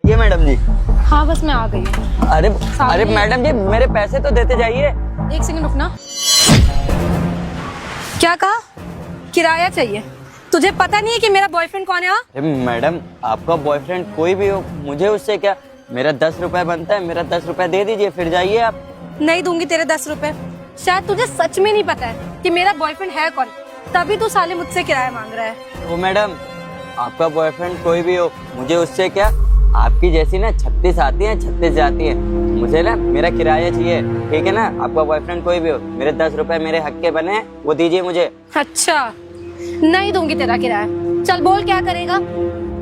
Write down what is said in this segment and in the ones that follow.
ये मैडम जी। हाँ बस मैं आ गई हूँ। अरे अरे मैडम जी, मेरे पैसे तो देते जाइए। एक सेकंड रुकना। क्या कहा? किराया चाहिए? तुझे पता नहीं है कि मेरा बॉयफ्रेंड कौन है? हाँ अरे मैडम, आपका बॉयफ्रेंड कोई भी हो, मुझे उससे क्या, मेरा 10 रुपए बनता है, मेरा 10 रुपए दे दीजिए, फिर जाइए आप। नहीं दूंगी तेरे 10 रुपए। शायद तुझे सच में नहीं पता है कि मेरा बॉयफ्रेंड है कौन, तभी तू साले मुझसे किराया मांग रहा है। ओ मैडम, आपका बॉयफ्रेंड कोई भी हो, मुझे उससे क्या, आपकी जैसी ना 36 आती है 36 जाती है। मुझे ना मेरा किराया चाहिए, ठीक है ना। आपका बॉयफ्रेंड कोई भी हो, मेरे 10 रुपए मेरे हक के बने हैं, वो दीजिए मुझे। अच्छा, नहीं दूंगी तेरा किराया। चल बोल क्या करेगा?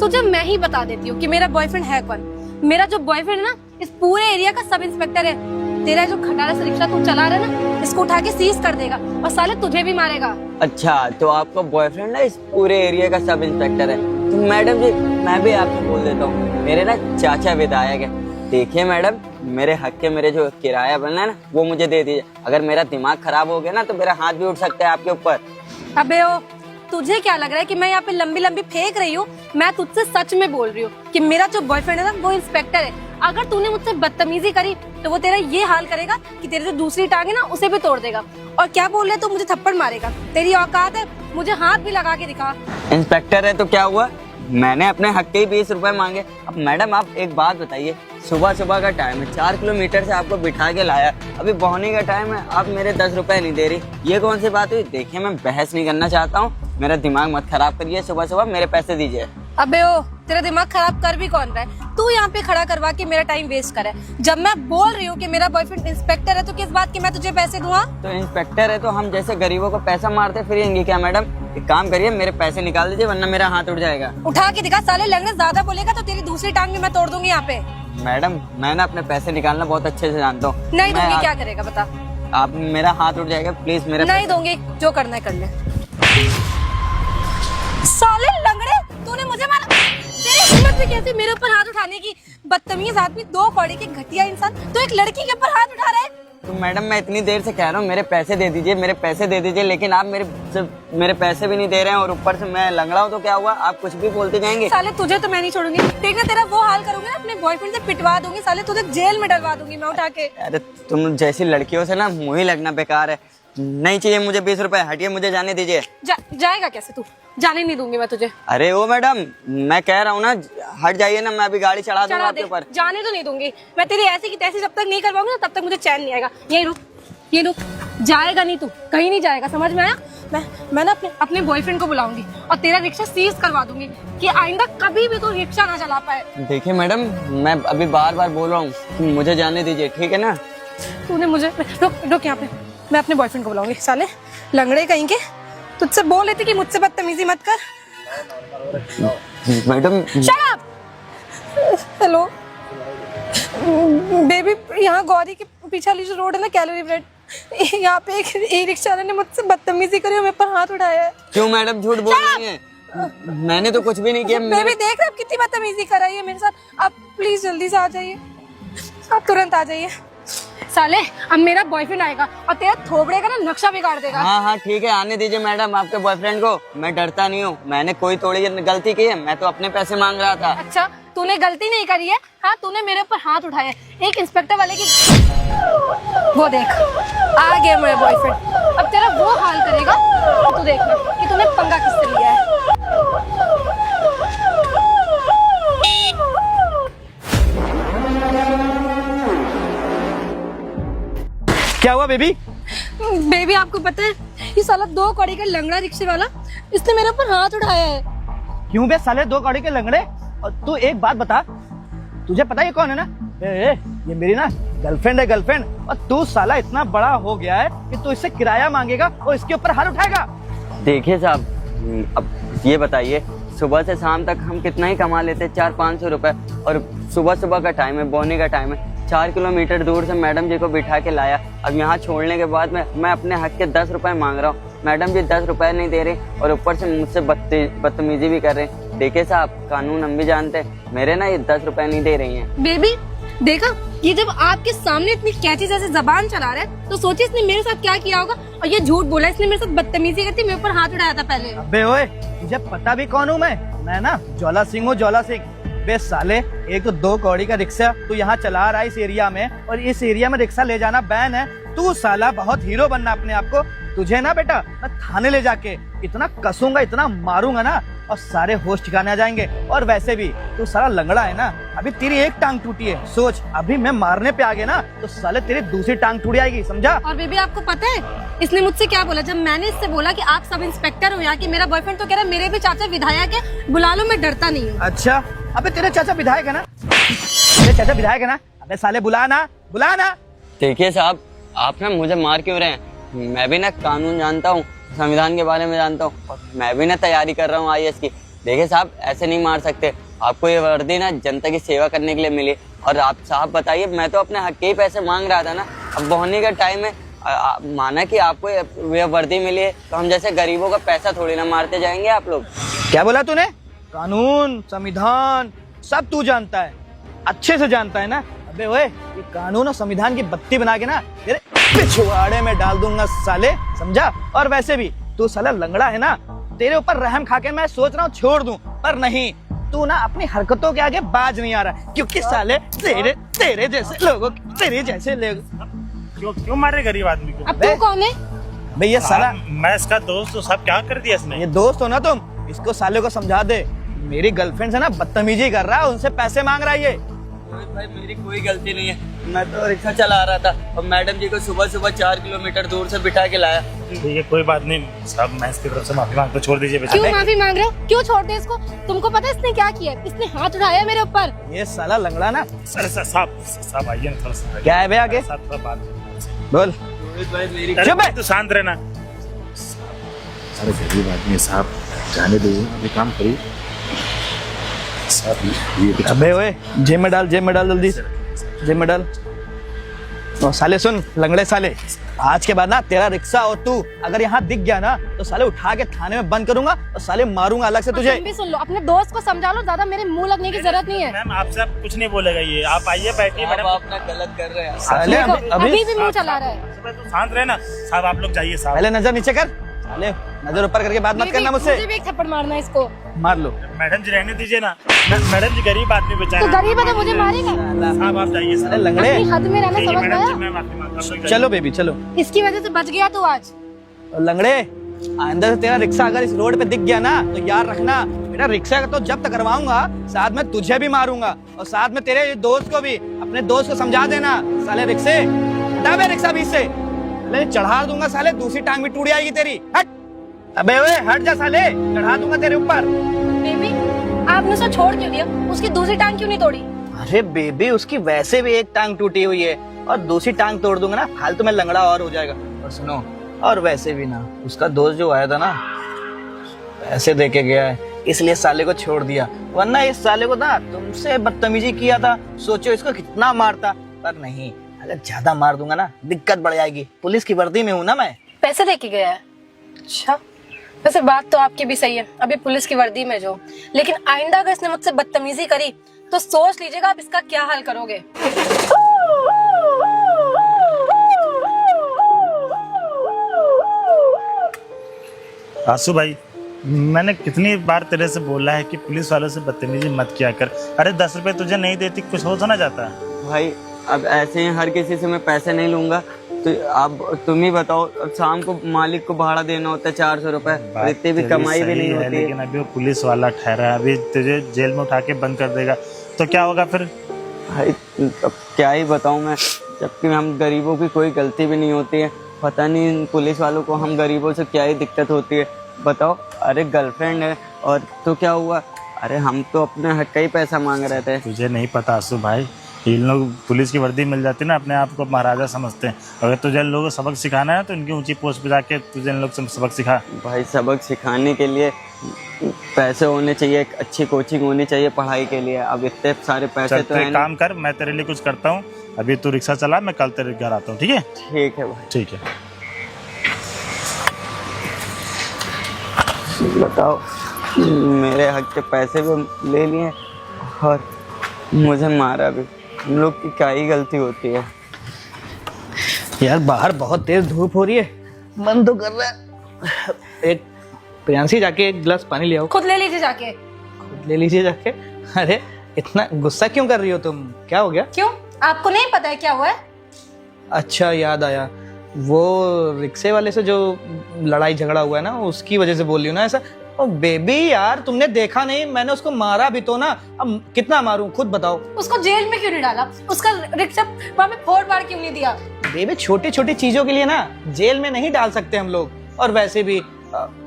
तुझे मैं ही बता देती हूँ कि मेरा बॉयफ्रेंड है कौन। मेरा जो बॉयफ्रेंड है ना, इस पूरे एरिया का सब इंस्पेक्टर है। तेरा जो खटारा सा रिक्शा तू चला रहा है ना, इसको उठा के सीज कर देगा और साले तुझे भी मारेगा। अच्छा, तो आपका बॉयफ्रेंड ना इस पूरे एरिया का सब इंस्पेक्टर है। तो मैडम जी, मैं भी आपको बोल देता हूँ, मेरे ना चाचा विधायक है। देखिए मैडम, मेरे हक के मेरे जो किराया बनना है ना, वो मुझे दे दीजिए। अगर मेरा दिमाग खराब हो गया ना, तो मेरा हाथ भी उठ सकता है आपके ऊपर। अबे ओ, तुझे क्या लग रहा है कि मैं यहाँ पे लंबी लंबी फेंक रही हूँ? मैं तुझसे सच में बोल रही हूँ कि मेरा जो बॉयफ्रेंड है ना, वो इंस्पेक्टर है। अगर तूने मुझसे बदतमीजी करी तो वो तेरा ये हाल करेगा कि तेरी जो दूसरी टांग है ना, उसे भी तोड़ देगा। और क्या बोल रहे, तो मुझे थप्पड़ मारेगा? तेरी औकात है? मुझे हाथ भी लगा के दिखा। इंस्पेक्टर है तो क्या हुआ, मैंने अपने हक के ही 20 रुपए मांगे। अब मैडम आप एक बात बताइए, सुबह सुबह का टाइम है, 4 किलोमीटर से आपको बिठा के लाया, अभी बहने का टाइम है, आप मेरे 10 रुपए नहीं दे रही, ये कौन सी बात हुई? देखिए, मैं बहस नहीं करना चाहता हूँ, मेरा दिमाग मत खराब करिए। सुबह सुबह मेरे पैसे दीजिए। अबे ओ, तेरा दिमाग खराब कर भी कौन रहा है? तू यहाँ पे खड़ा करवा के मेरा टाइम वेस्ट करे। जब मैं बोल रही हूँ कि मेरा बॉयफ्रेंड इंस्पेक्टर है, तो किस बात की मैं तुझे पैसे दूंगा? तो इंस्पेक्टर है तो हम जैसे गरीबों को पैसा मारते फिरेंगे क्या मैडम? एक काम करिए, मेरे पैसे निकाल दीजिए, वरना मेरा हाथ उठ जाएगा। उठा के दिखा। साले लंगड़े, ज्यादा बोलेगा तो तेरी दूसरी टांग भी मैं तोड़ दूंगी यहाँ पे। मैडम, मैं ना अपने पैसे निकालना बहुत अच्छे से जानता हूँ। नहीं दूंगी। क्या करेगा बता? आप, मेरा हाथ उठ जाएगा, प्लीज मेरा नहीं दूंगी। जो करना है कर ले। साले लंगड़े, तूने मुझे मारा। तेरी हिम्मत भी कैसे मेरे ऊपर हाथ उठाने की? बदतमीज आदमी, 2 कौड़ी के घटिया इंसान, तो एक लड़की के ऊपर हाथ उठा रहा है। तो मैडम, मैं इतनी देर से कह रहा हूँ मेरे पैसे दे दीजिए, मेरे पैसे दे दीजिए, लेकिन आप मेरे पैसे भी नहीं दे रहे हैं, और ऊपर से मैं लंगड़ा हूँ तो क्या हुआ? आप कुछ भी बोलते जाएंगे। साले तुझे तो मैं नहीं छोड़ूंगी। देखना तेरा वो हाल करूंगी ना, अपने बॉयफ्रेंड से पिटवा दूंगी। साले तुझे जेल में डलवा दूंगी मैं उठा के। अरे तुम जैसी लड़कियों से ना मुंह ही लगना बेकार है। नहीं चाहिए मुझे 20 रुपए, हटिए, मुझे जाने दीजिए। जाएगा कैसे तू? जाने नहीं दूंगी मैं तुझे। अरे ओ मैडम, मैं कह रहा हूँ ना, हट जाइए ना, मैं अभी गाड़ी चढ़ा दूंगा आपके ऊपर। जाने तो नहीं दूंगी मैं। तेरी ऐसी की तैसी जब तक नहीं करवाऊंगी ना, तब तक मुझे चैन नहीं आएगा। यही रुक, ये रुक। जाएगा नहीं तू, कहीं नहीं जाएगा, समझ में आया? मैं ना अपने बॉयफ्रेंड को बुलाऊंगी और तेरा रिक्शा सीज करवा दूंगी कि आइंदा कभी भी तू रिक्शा ना चला पाए। देखिए मैडम, मैं अभी बार बार बोल रहा हूँ कि मुझे जाने दीजिए, ठीक है ना? तूने मुझे रुक यहाँ पे, मैं अपने बॉयफ्रेंड को बुलाऊंगी। साले लंगड़े कहीं के, तुझसे बोल रही थी कि मुझसे बदतमीजी मत कर। Madam, shut up. Hello baby, यहाँ गौरी के पीछे वाली जो रोड है ना, कैलोरी ब्रेड, यहाँ पे एक ई रिक्शा वाले ने मुझसे बदतमीजी करी और मेरे पर हाथ उठाया है। क्यों मैडम झूठ बोल रही हैं? मैंने तो कुछ भी नहीं किया। बेबी देख रहे आप कितनी बदतमीजी कर रही है मेरे साथ। आप प्लीज जल्दी से आ जाइए, आप तुरंत आ जाइए। साले, अब मेरा बॉयफ्रेंड आएगा और तेरा थोबड़े का ना नक्शा बिगाड़ देगा। हाँ हाँ ठीक है, आने दीजिए मैडम आपके बॉयफ्रेंड को। मैं डरता नहीं हूँ, मैंने कोई थोड़ी गलती की है, मैं तो अपने पैसे मांग रहा था। अच्छा, तूने गलती नहीं करी है। हाँ, तूने मेरे ऊपर हाथ उठाया है एक इंस्पेक्टर वाले की। वो देख, आ गया मेरा बॉयफ्रेंड। अब तेरा वो हाल करेगा तो तू देखना कि तूने पंगा किससे लिया है। क्या हुआ बेबी? बेबी आपको पता है, ये साला 2 कौड़ी का लंगड़ा रिक्शे वाला, इसने मेरे ऊपर हाथ उठाया है। क्यों बे साले 2 कौड़ी के लंगड़े? और तू एक बात बता, तुझे पता ये कौन है ना? ये मेरी ना गर्लफ्रेंड है, गर्लफ्रेंड। और तू साला इतना बड़ा हो गया है कि तू इससे किराया मांगेगा और इसके ऊपर हाथ उठाएगा? देखिए साहब, अब ये बताइए, सुबह से शाम तक हम कितना ही कमा लेते, 400-500 रुपए, और सुबह सुबह का टाइम है, बोने का टाइम है, 4 किलोमीटर दूर से मैडम जी को बिठा के लाया। अब यहाँ छोड़ने के बाद मैं अपने हक के 10 रुपए मांग रहा हूँ, मैडम जी 10 रुपए नहीं दे रहे और ऊपर से मुझसे बदतमीजी भी कर रहे हैं। देखिए साहब, कानून हम भी जानते हैं, मेरे ना ये 10 रुपए नहीं दे रही हैं। बेबी देखा, ये जब आपके सामने इतनी कैची जैसे जबान चला रहा है, तो सोचिए इसने मेरे साथ क्या किया होगा। और ये झूठ बोला, इसने मेरे साथ बदतमीजी करती, मेरे ऊपर हाथ उठाया था पहले। अबे ओए, तुझे पता भी कौन हूँ मैं ना ज्वाला सिंह हूँ, ज्वाला सिंह। बे साले, एक तो 2 कौड़ी का रिक्शा तू यहाँ चला रहा है इस एरिया में, और इस एरिया में रिक्शा ले जाना बैन है। तू साला बहुत हीरो बनना अपने आप को। तुझे ना बेटा मैं थाने ले जाके इतना कसूंगा, इतना मारूंगा ना, और सारे होश ठिकाने आ जाएंगे। और वैसे भी तू साला लंगड़ा है ना, अभी तेरी एक टांग टूटी है, सोच अभी मैं मारने पे आ गया ना तो साले तेरी दूसरी टांग टूट जाएगी, समझा? और बेबी आपको पता है इसने मुझसे क्या बोला? जब मैंने इससे बोला कि आप सब इंस्पेक्टर हो यहाँ की, मेरा बॉयफ्रेंड तो कह रहा है मेरे भी चाचा विधायक है, बुला लो, मैं डरता नहीं हूँ। अच्छा, अबे तेरे चाचा विधायक है ना? तेरे चाचा विधायक है ना? अबे साले बुला ना। देखिए साहब, आप ना मुझे मार क्यों रहे हैं? मैं भी ना कानून जानता हूँ, संविधान के बारे में जानता हूँ, मैं भी ना तैयारी कर रहा हूँ IAS की। देखिए साहब, ऐसे नहीं मार सकते। आपको ये वर्दी ना जनता की सेवा करने के लिए मिली, और आप साहब बताइए, मैं तो अपने हक के ही पैसे मांग रहा था ना। अब बोहनी का टाइम है, माना कि आपको ये वर्दी मिली है तो हम जैसे गरीबों का पैसा थोड़ी ना मारते जाएंगे आप लोग। क्या बोला तूने? कानून संविधान सब तू जानता है, अच्छे से जानता है ना? अबे ओए, ये कानून और संविधान की बत्ती बना के ना तेरे पिछवाड़े में डाल दूंगा साले, समझा? और वैसे भी तू साला लंगड़ा है ना, तेरे ऊपर रहम खा के मैं सोच रहा हूँ छोड़ दूं, पर नहीं, तू ना अपनी हरकतों के आगे बाज नहीं आ रहा, क्योंकि साले तेरे जैसे लोगों, तेरे जैसे लोग। क्यों मारे गरीब आदमी को? अब तू कौन है? भैया साला मैं इसका दोस्त हूँ, सब क्या कर दिया इसने? ये दोस्त हो ना तुम, इसको साले को समझा दे, मेरी गर्लफ्रेंड से ना बदतमीजी कर रहा है, उनसे पैसे मांग रहा है ये। भाई मेरी कोई गलती नहीं है, मैं तो रिक्शा चला रहा था और मैडम जी को सुबह सुबह 4 किलोमीटर दूर से बिठा के लाया। ठीक है, कोई बात नहीं साहब, मैं इसकी तरफ से माफी मांगता, छोड़ दीजिए बेचारे। क्यों माफी मांग रहे हो? क्यों छोड़ दे इसको? तुमको पता है इसने क्या किया? इसने हाथ उठाया मेरे ऊपर। ये साला लंगड़ा ना। साहब आइए ना, थोड़ा सा क्या है बे आगे? साहब थोड़ा बात करना है। बोल। भाई मेरी चुप है। तू शांत रहना। अरे गरीब आदमी है साहब, जाने दो, अभी काम करिए साहब। ये कुछ अबे ओए, जेब में डाल जल्दी, जेब में डाल। और साले सुन, लंगड़े साले, आज के बाद ना तेरा रिक्शा और तू अगर यहाँ दिख गया ना तो साले उठा के थाने में बंद करूंगा और साले मारूंगा अलग से तुझे। तुम भी सुन लो, अपने दोस्त को समझा लो, ज्यादा मेरे मुंह लगने की जरूरत नहीं है। मैम आपसे अब कुछ नहीं बोलेगा ये, आप आइए बैठिए मैडम। आप ना गलत कर रहे हैं। साले देखो, अभी भी मुंह चला रहा है। तू शांत रहना साहब, आप लोग जाइए साहब। पहले नजर नीचे कर, साले नजर ऊपर करके बात मत करना मुझसे। मुझे भी एक थप्पड़ मारना है इसको। मार लो। मैडम जी रहने दीजिए ना, मैडम जी गरीब आदमी तो बेचारा। गरीब है तो मुझे मारेगा? साहब आप जाइए साले साहब। लंगड़े। अपनी हद में रहना, ठीक है समझ मैडम जी, गया? मैं माफी मांगता हूँ, आप लोग जाइए। चलो बेबी चलो। इसकी वजह से बच गया तू आज। और लंगड़े, आइंदा से तेरा रिक्शा अगर इस रोड पे दिख गया ना तो याद रखना, बेटा रिक्शा का तो जब्त करवाऊंगा, साथ में तुझे भी मारूंगा और साथ में तेरे दोस्त को भी। अपने दोस्त को समझा देना, साले रिक्शे हटा बे रिक्शा बीच से, साले चढ़ा दूंगा, साले दूसरी टांग भी टूट जाएगी तेरी। हट। अबे ओए हट जा साले, चढ़ा दूंगा तेरे ऊपर। बेबी आपने उसे छोड़ क्यों दिया? उसकी दूसरी टांग क्यों नहीं तोड़ी? अरे बेबी, उसकी वैसे भी एक टांग टूटी हुई है और दूसरी टांग तोड़ दूंगा ना, फालतू में लंगड़ा और हो जाएगा। और सुनो, और वैसे भी ना उसका दोस्त जो आया था ना, पैसे दे के गया है, इसलिए साले को छोड़ दिया, वरना इस साले को ना तुमसे बदतमीजी किया था, सोचो इसको कितना मारता। पर नहीं, अगर ज्यादा मार दूंगा ना दिक्कत बढ़ जाएगी, पुलिस की वर्दी में हूँ ना मैं। पैसे दे के गया है? अच्छा, वैसे बात तो आपकी भी सही है, अभी पुलिस की वर्दी में जो, लेकिन आइंदा अगर इसने मुझसे बदतमीजी करी तो सोच लीजिएगा आप इसका क्या हाल करोगे। आंसू भाई, मैंने कितनी बार तेरे से बोला है कि पुलिस वालों से बदतमीजी मत किया कर। अरे 10 रुपए तुझे नहीं देती, कुछ हो तो ना जाता। भाई अब ऐसे ही हर किसी से मैं पैसे नहीं लूंगा, तो आप तुम ही बताओ, अब शाम को मालिक को भाड़ा देना होता है 400 रुपए, और इतनी भी कमाई भी नहीं होती है। लेकिन अभी वो पुलिस वाला ठहरा है, अभी तुझे जेल में उठा के बंद कर देगा तो क्या होगा फिर? भाई अब क्या ही बताऊं मैं, जबकि हम गरीबों की कोई गलती भी नहीं होती है। पता नहीं इन पुलिस वालों को हम गरीबों से क्या ही दिक्कत होती है, बताओ। अरे गर्लफ्रेंड है और तो क्या हुआ, अरे हम तो अपने हक का ही पैसा मांग रहे थे। तुझे नहीं पता आंसू भाई, इन लोग पुलिस की वर्दी मिल जाती ना, अपने आप को महाराजा समझते हैं। अगर तुझे इन लोगों को सबक सिखाना है तो इनकी ऊंची पोस्ट पे जाके तुझे इन लोग से सबक सिखा। भाई सबक सिखाने के लिए पैसे होने चाहिए, एक अच्छी कोचिंग होनी चाहिए पढ़ाई के लिए। अब इतने सारे पैसे चल तो तू है एक काम कर, मैं तेरे लिए कुछ करता हूँ, अभी तू रिक्शा चला, मैं कल तेरे घर आता हूँ, ठीक है? ठीक है भाई। ठीक है। बताओ, मेरे हक के पैसे भी ले लिए और मुझे मारा भी। हम लोग की क्या ही गलती होती है। यार बाहर बहुत तेज धूप हो रही है, मन तो कर रहा है एक प्रियांशी जाके एक गिलास पानी ले आओ। खुद ले लीजिए जाके। खुद ले लीजिए जाके? अरे इतना गुस्सा क्यों कर रही हो तुम? क्या हो गया? क्यों, आपको नहीं पता है क्या हुआ है? अच्छा याद आया, वो रिक्शे वाले से जो लड़ाई झगड़ा हुआ है ना, उसकी वजह से बोल रही हो ना ऐसा? ओ बेबी यार, तुमने देखा नहीं, मैंने उसको मारा भी तो ना। अब कितना मारूं खुद बताओ। उसको जेल में क्यों नहीं डाला? उसका रिक्शा वहां पे फोड़ फाड़ क्यों नहीं दिया? बेबी छोटी छोटी चीजों के लिए ना जेल में नहीं डाल सकते हम लोग। और वैसे भी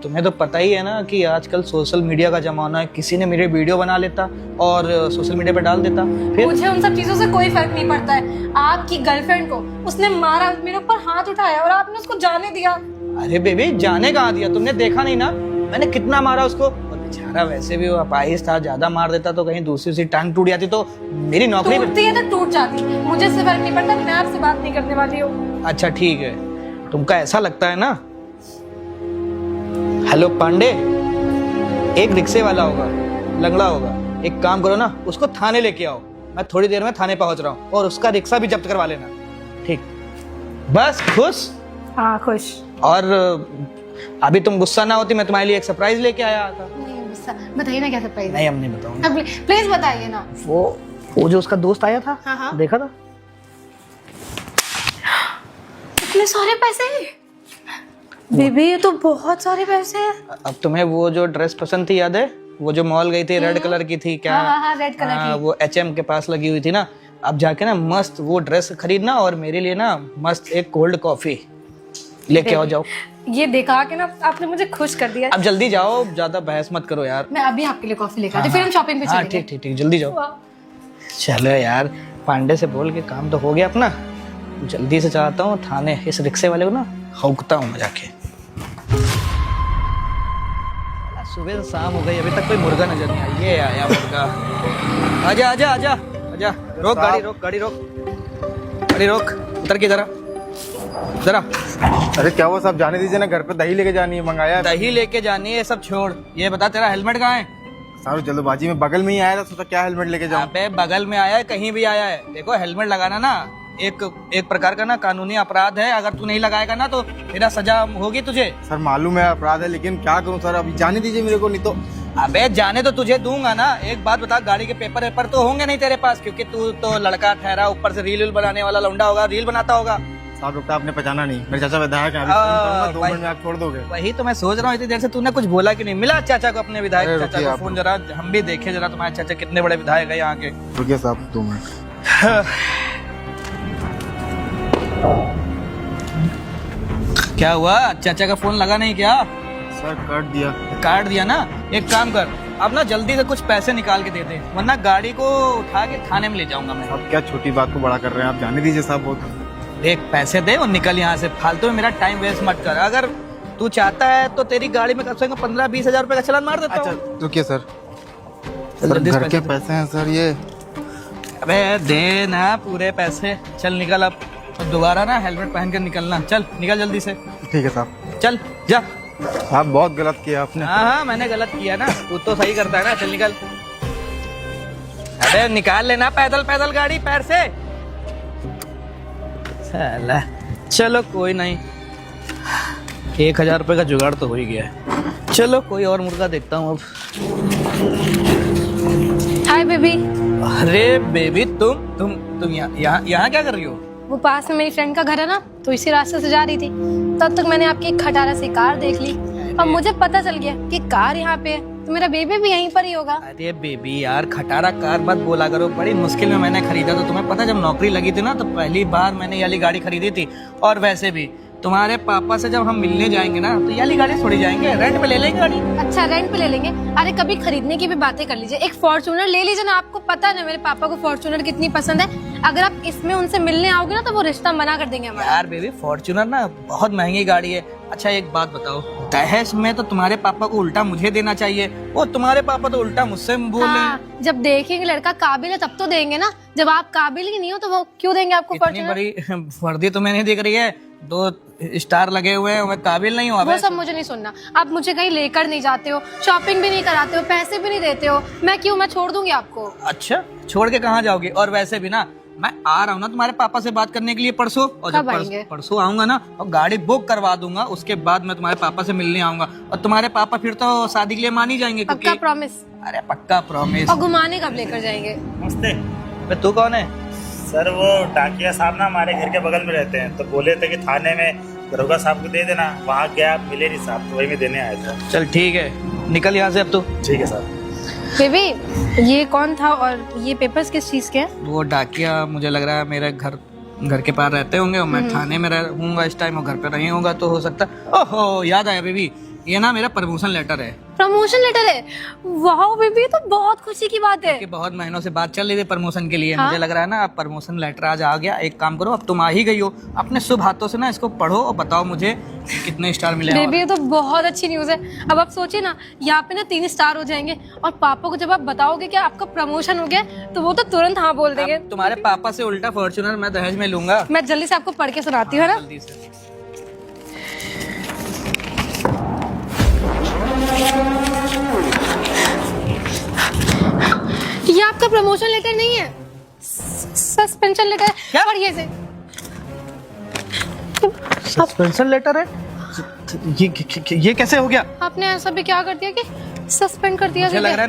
तुम्हें तो पता ही है ना कि आजकल सोशल मीडिया का जमाना है, किसी ने मेरे वीडियो बना लेता और सोशल मीडिया पे डाल देता, फिर मुझे उन सब चीजों से कोई फर्क नहीं पड़ता है। आपकी गर्लफ्रेंड को उसने मारा, मेरे ऊपर हाथ उठाया और आपने उसको जाने दिया। अरे बेबी जाने कहाँ दिया? तुमने देखा नहीं ना मैंने कितना मारा उसको? और बेचारा वैसे भी वो अपाहिज था, ज्यादा मार देता तो कहीं दूसरी सी टांग टूट जाती तो मेरी नौकरी टूटती है तो टूट जाती, मुझे इससे फर्क नहीं पड़ता। मैं आपसे बात नहीं करने वाली हूँ। अच्छा ठीक है, तुमका ऐसा लगता है ना। हेलो पांडे, एक रिक्शे वाला होगा, लंगड़ा होगा, एक काम करो ना, उसको थाने लेके आओ। मैं थोड़ी देर में थाने पहुंच रहा हूँ और उसका रिक्शा भी जब्त करवा लेना। ठीक, बस खुश? हाँ खुश। और अभी तुम गुस्सा ना होती, मैं तुम्हारे लिए एक सरप्राइज लेके आया था। बताइए ना क्या सरप्राइज है? नहीं, हम नहीं बताऊंगा। प्लीज बताइए ना। वो जो उसका दोस्त आया था, हाँ। देखा था? इतने सारे पैसे? बेबी ये तो बहुत सारे पैसे हैं। अब तुम्हें वो जो ड्रेस पसंद थी याद है? वो जो मॉल गई थी, रेड कलर की थी क्या? हाँ, रेड कलर की। वो HM के पास लगी हुई थी ना। अब जाके ना मस्त वो ड्रेस खरीदना और मेरे लिए ना मस्त एक कोल्ड कॉफी लेके आओ। जाओ, ये दिखा के ना आपने मुझे खुश कर दिया। अब जल्दी जाओ, ज्यादा बहस मत करो यार। मैं अभी आपके लिए कॉफी लेकर आती हूँ, फिर हम शॉपिंग पे हाँ चलेंगे। ठीक ठीक ठीक, जल्दी जाओ। चलो यार, पांडे से बोल के काम तो हो गया अपना। जल्दी से चाहता हूँ थाने, इस रिक्शे वाले को ना हौकता हूँ मैं जाके। सुबह से शाम हो गई, अभी तक कोई मुर्गा नजर नहीं आया। ये आया मुर्गा। आजा आजा आजा आजा। रोक गाड़ी, रोक गाड़ी, रोक गाड़ी, रोक। उतर के जरा जरा। अरे क्या हुआ साहब, जाने दीजिए ना, घर पे दही लेके जानी है, मंगाया है। दही लेके जानी है, सब छोड़। ये बता तेरा हेलमेट कहाँ है? साहब जल्दबाजी में बगल में ही आया था, सोचा क्या हेलमेट लेके जाऊं। अबे बगल में आया है, कहीं भी आया है, देखो हेलमेट लगाना ना एक प्रकार का ना कानूनी अपराध है। अगर तू नहीं लगाएगा ना तो तेरा सजा होगी तुझे। सर मालूम है अपराध है, लेकिन क्या करूं सर, अभी जाने दीजिए मेरे को, नहीं तो। अबे जाने तो तुझे दूंगा ना। एक बात बता, गाड़ी के पेपर वेपर तो होंगे नहीं तेरे पास? क्योंकि तू तो लड़का ठहरा, ऊपर से रील बनाने वाला लौंडा होगा, रील बनाता होगा। साहब रुकता, आपने पहचाना नहीं, मेरे चाचा विधायक हैं, अभी फोन करूंगा, 2 मिनट में आप छोड़ दोगे। वही तो मैं सोच रहा हूँ, इतनी देर से तूने कुछ बोला कि नहीं? मिला चाचा को, अपने विधायक अरे चाचा रुकिए को आप। फोन, जरा हम भी देखे जरा तुम्हारे चाचा कितने बड़े विधायक है यहाँ के। रुकिए साहब 2 मिनट। क्या हुआ, चाचा का फोन लगा नहीं क्या? सर काट दिया। काट दिया ना? एक काम कर, अब ना जल्दी से कुछ पैसे निकाल के दे दे, वरना गाड़ी को उठा के थाने में ले जाऊंगा मैं। आप क्या छोटी बात को बड़ा कर रहे हैं, आप जाने दीजिए साहब। बहुत देख, पैसे दे और निकल यहाँ से, फालतू में मेरा टाइम वेस्ट मत कर। अगर तू चाहता है तो तेरी गाड़ी में कम से कम 15-20 हजार रुपए का चालान मार देता अच्छा हूँ। रुकिए सर, चल सर जल्दी से घर के पैसे दे। पैसे हैं सर ये। अबे दे ना पूरे पैसे। चल निकल अब, और दोबारा ना हेलमेट पहन कर निकलना। चल निकल जल्दी से, ठीक है साहब। चल जा। साहब बहुत गलत किया आपने। हाँ मैंने गलत किया ना, तू तो सही करता है ना। चल निकल। अबे निकाल लेना पैदल पैदल गाड़ी पैर से। साला, चलो कोई नहीं, 1000 रुपए का जुगाड़ तो हो ही गया है। चलो कोई और मुर्गा देखता हूँ अब। Hi baby. अरे बेबी, तुम यहाँ क्या कर रही हो? वो पास में मेरी फ्रेंड का घर है ना, तो इसी रास्ते से जा रही थी, तब तक मैंने आपकी एक खटारा सी कार देख ली और मुझे पता चल गया कि कार यहाँ पे है, तो मेरा बेबी भी यहीं पर ही होगा। अरे बेबी यार, खटारा कार मत बोला करो, बड़ी मुश्किल में मैंने खरीदा था। तुम्हें पता, जब नौकरी लगी थी ना तो पहली बार मैंने ये वाली गाड़ी खरीदी थी। और वैसे भी तुम्हारे पापा से जब हम मिलने जाएंगे ना तो ये वाली गाड़ी थोड़ी जाएंगे, रेंट पे ले लेंगे गाड़ी। अच्छा रेंट पे ले लेंगे? अरे कभी खरीदने की भी बातें कर लीजिए, एक फॉर्च्यूनर ले लीजिए ना। आपको पता है ना मेरे पापा को फॉर्च्यूनर कितनी पसंद है। अगर आप इसमें उनसे मिलने आओगे ना तो वो रिश्ता मना कर देंगे हमारा। यार बेबी, फॉर्च्यूनर ना बहुत महंगी गाड़ी है। अच्छा एक बात बताओ, दहेज में तो तुम्हारे पापा को उल्टा मुझे देना चाहिए, वो तुम्हारे पापा तो उल्टा मुझसे बोल रहे हैं। हाँ, जब देखेंगे लड़का काबिल है तब तो देंगे ना, जब आप काबिल ही नहीं हो तो वो क्यों देंगे आपको इतनी फॉर्च्यूनर? बड़ी वर्दी तुम्हें नहीं दिख रही है, 2 स्टार लगे हुए हैं, मैं काबिल नहीं हूँ। वो सब मुझे नहीं सुनना। आप मुझे कहीं लेकर नहीं जाते हो, शॉपिंग भी नहीं कराते हो, पैसे भी नहीं देते हो, मैं क्यों? मैं छोड़ दूंगी आपको। अच्छा, छोड़ के कहाँ जाओगे? और वैसे भी ना मैं आ रहा हूँ ना तुम्हारे पापा से बात करने के लिए परसों, और जब कब आएंगे? परसों आऊंगा ना और गाड़ी बुक करवा दूंगा, उसके बाद मैं तुम्हारे पापा से मिलने आऊंगा। और तुम्हारे पापा फिर तो शादी के लिए मान ही जाएंगे, पक्का क्योंकि प्रॉमिस? अरे पक्का प्रॉमिस। और घुमाने कब लेकर जाएंगे? नमस्ते अबे तू कौन है? सर, वो डाकिया साहब ना हमारे घर के बगल में रहते हैं, तो बोले थे कि थाने में दरोगा साहब को दे देना। वहाँ गया, आप मिले नहीं साहब, तो वही मैं देने आया था। चल ठीक है, निकल यहाँ से अब तू। ठीक है सर। बेबी, ये कौन था और ये पेपर्स किस चीज के हैं? वो डाकिया मुझे लग रहा है मेरे घर के पास रहते होंगे और मैं थाने में रहूंगा इस टाइम, और घर पे नहीं होगा तो हो सकता। ओहो याद आया बेबी, ये ना मेरा प्रमोशन लेटर है। प्रमोशन लेटर है? वाह बेबी, ये तो बहुत खुशी की बात है। कि बहुत महीनों से बात चल रही थी प्रमोशन के लिए। हाँ? मुझे लग रहा है ना अब प्रमोशन लेटर आज आ गया। एक काम करो, अब तुम आ ही गई हो, अपने शुभ हाथों से ना इसको पढ़ो और बताओ मुझे कि कितने स्टार मिले। बेबी, ये तो बहुत अच्छी न्यूज है। अब आप सोचिए ना, यहाँ पे ना 3 स्टार हो जाएंगे, और पापा को जब आप बताओगे कि आपका प्रमोशन हो गया, तो वो तो तुरंत हाँ बोल देंगे। तुम्हारे पापा से उल्टा फॉर्च्यूनर मैं दहेज में लूंगा। मैं जल्दी से आपको पढ़ के सुनाती हूँ, है ना? जल्दी से। ये आपका प्रमोशन लेटर नहीं है, सस्पेंशन लेटर है। क्या? पढ़िए से। सस्पेंशन लेटर है? ये कैसे हो गया? आपने ऐसा भी क्या कर दिया कि सस्पेंड कर दिया? मुझे लग रहा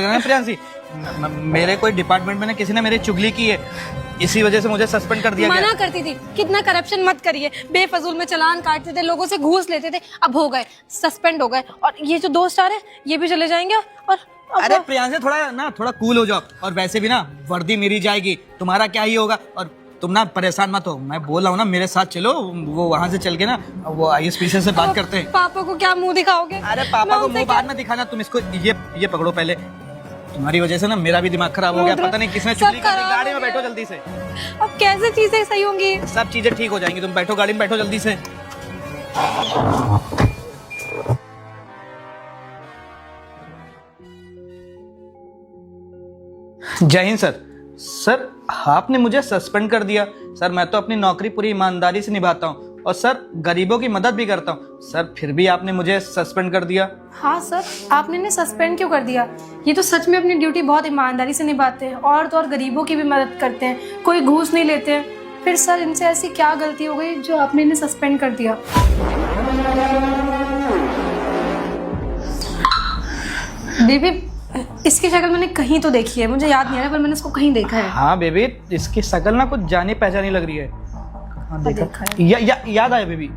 है ना प्रियांशी, मेरे कोई डिपार्टमेंट में ना किसी ने मेरी चुगली की है, इसी वजह से मुझे सस्पेंड कर दिया गया। मना करती थी कितना करप्शन मत करिए, बेफजूल में चालान काटते थे, लोगों से घूस लेते थे, अब हो गए, सस्पेंड हो गए। और ये जो 2 स्टार है ये भी चले जाएंगे। और अरे प्रियांशी, थोड़ा कूल हो जाओ। और वैसे भी ना वर्दी मेरी जाएगी, तुम्हारा क्या ही होगा। और तुम ना परेशान मत हो, मैं बोल रहा हूँ ना, मेरे साथ चलो, वो वहाँ से चल के ना वो ISPC से बात करते हैं। पापा को क्या मुंह दिखाओगे? अरे पापा को मुंह बाद में दिखाना, तुम इसको ये पकड़ो पहले। तुम्हारी वजह से ना मेरा भी दिमाग खराब हो गया, पता नहीं किसने चुगली कर दी। गाड़ी में बैठो जल्दी से, अब कैसे चीजें सही होंगी? सब चीजें ठीक हो जाएंगी। तुम बैठो, गाड़ी में बैठो जल्दी से। जय हिंद सर। सर, आपने मुझे सस्पेंड कर दिया। सर, मैं तो अपनी नौकरी पूरी ईमानदारी से निभाता हूँ, और सर गरीबों की मदद भी करता हूँ। सर, फिर भी आपने मुझे सस्पेंड कर दिया। हाँ सर, आपने इन्हें सस्पेंड क्यों कर दिया? ये तो सच में अपनी ड्यूटी बहुत ईमानदारी से निभाते हैं, और तो और गरीबों की भी मदद करते हैं, कोई घूस नहीं लेते हैं। फिर सर, इनसे ऐसी क्या गलती हो गई जो आपने इन्हें सस्पेंड कर दिया? बेबी, इसकी शक्ल मैंने कहीं तो देखी है, मुझे याद नहीं आ रहा, पर मैंने इसको कहीं देखा है। हाँ बेबी, इसकी शक्ल ना कुछ जानी पहचानी लग रही है। हाँ, देखा है। याद आया बेबी,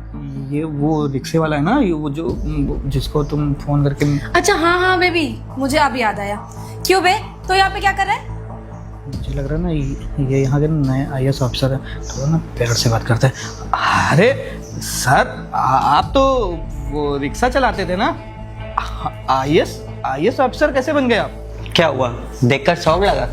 ये वो रिक्शे वाला है ना, ये वो जिसको तुम फोन करके। अच्छा हाँ बेबी, मुझे अब याद आया। क्यों बे, तो यहाँ पे क्या कर रहा है? मुझे लग रहा है ना ये यहाँ के नए IAS ऑफिसर है, तो ना प्यार से बात करते हैं। अरे सर, आप तो वो रिक्शा चलाते थे ना, IAS ऑफिसर कैसे बन गए आप? क्या हुआ, देखकर शौक लगा?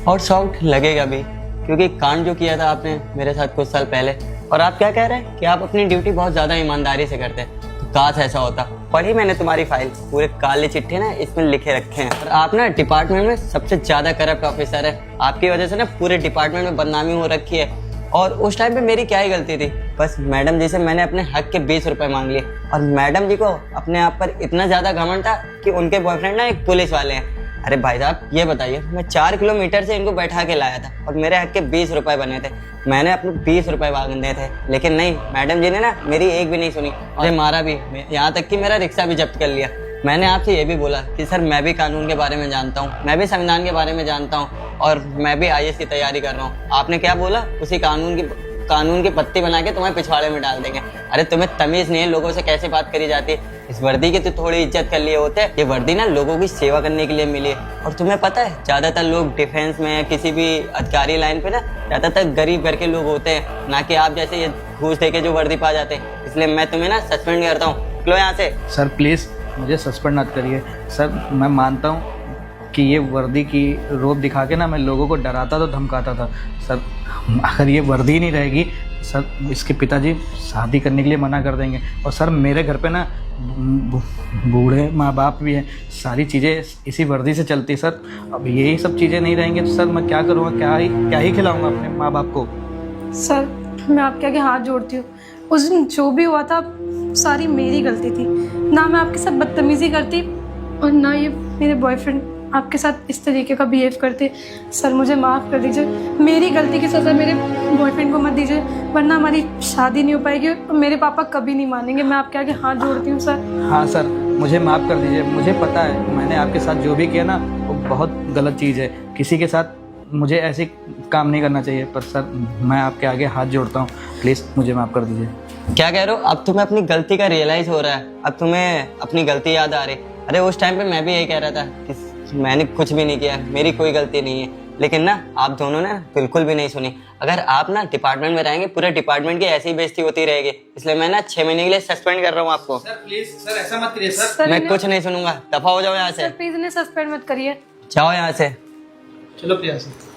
और शौक लगेगा भी, क्योंकि कांड जो किया था आपने मेरे साथ कुछ साल पहले। और आप क्या कह रहे हैं कि आप अपनी ड्यूटी बहुत ज़्यादा ईमानदारी से करते हैं। तो काश ऐसा होता। पढ़ी मैंने तुम्हारी फाइल, पूरे काले चिट्ठे ना इसमें लिखे रखे हैं। और आप ना डिपार्टमेंट में सबसे ज़्यादा करप्ट ऑफिसर है। आपकी वजह से ना पूरे डिपार्टमेंट में बदनामी हो रखी है। और उस टाइम पे मेरी क्या ही गलती थी, बस मैडम जी से मैंने अपने हक के 20 रुपए मांग लिए। और मैडम जी को अपने आप पर इतना ज़्यादा घमंड था कि उनके बॉयफ्रेंड ना एक पुलिस वाले हैं। अरे भाई साहब, ये बताइए, मैं 4 किलोमीटर से इनको बैठा के लाया था और मेरे हक के 20 रुपए बने थे। मैंने अपने 20 रुपए मांगे थे, लेकिन नहीं, मैडम जी ने ना मेरी एक भी नहीं सुनी और मारा भी, यहाँ तक कि मेरा रिक्शा भी जब्त कर लिया। मैंने आपसे ये भी बोला कि सर, मैं भी कानून के बारे में जानता हूँ, मैं भी संविधान के बारे में जानता हूँ, और मैं भी IAS की तैयारी कर रहा हूँ। आपने क्या बोला, उसी कानून की पत्ती बना के तुम्हें पिछवाड़े में डाल देंगे। अरे तुम्हें तमीज नहीं है लोगों से कैसे बात करी जाती है। इस वर्दी की तो थोड़ी इज्जत कर लिए होते। ये वर्दी ना लोगों की सेवा करने के लिए मिली है। और तुम्हें पता है, ज्यादातर लोग डिफेंस में, किसी भी अधिकारी लाइन पे ना ज्यादातर गरीब घर के लोग होते हैं, ना कि आप जैसे ये घूस दे के जो वर्दी पा जाते हैं। इसलिए मैं तुम्हें ना सस्पेंड करता हूँ, निकलो यहाँ से। सर प्लीज़ मुझे सस्पेंड मत करिए सर। मैं मानता हूँ कि ये वर्दी की रोब दिखा के ना मैं लोगों को डराता तो धमकाता था सर। अगर ये वर्दी नहीं रहेगी सर, इसके पिताजी शादी करने के लिए मना कर देंगे। और सर, मेरे घर पे ना बूढ़े माँ बाप भी हैं, सारी चीज़ें इसी वर्दी से चलती सर। अब यही सब चीज़ें नहीं रहेंगी तो सर मैं क्या करूँगा, क्या ही खिलाऊँगा अपने माँ बाप को। सर, मैं आपके आगे हाथ जोड़ती हूँ। उस दिन जो भी हुआ था सारी मेरी गलती थी। ना मैं आपके साथ बदतमीजी करती, और ना ये मेरे बॉयफ्रेंड आपके साथ इस तरीके का बिहेव करते। सर, मुझे माफ़ कर दीजिए, मेरी गलती की सज़ा मेरे बॉयफ्रेंड को मत दीजिए, वरना हमारी शादी नहीं हो पाएगी और मेरे पापा कभी नहीं मानेंगे। मैं आपके आगे हाथ जोड़ती हूँ सर। हाँ सर, मुझे माफ़ कर दीजिए। मुझे पता है मैंने आपके साथ जो भी किया ना वो बहुत गलत चीज़ है। किसी के साथ मुझे ऐसे काम नहीं करना चाहिए। पर सर मैं आपके आगे हाथ जोड़ता हूँ, प्लीज़ मुझे माफ़ कर दीजिए। क्या कह रहे हो? अब तुम्हें अपनी गलती का रियलाइज हो रहा है, अब तुम्हें अपनी गलती याद आ रही। अरे उस टाइम पे मैं भी यही कह रहा था कि मैंने कुछ भी नहीं किया, मेरी कोई गलती नहीं है, लेकिन ना आप दोनों ने बिल्कुल भी नहीं सुनी। अगर आप ना डिपार्टमेंट में रहेंगे पूरे डिपार्टमेंट की ऐसी बेइज्जती होती रहेगी, इसलिए मैं ना 6 महीने के लिए सस्पेंड कर रहा हूँ आपको। सर प्लीज़ सर ऐसा मत करिए सर। सर मैं कुछ नहीं सुनूंगा, दफा हो जाओ यहाँ से, प्लीज इन्हें सस्पेंड मत करिए। जाओ यहाँ से। चलो प्रिया सर।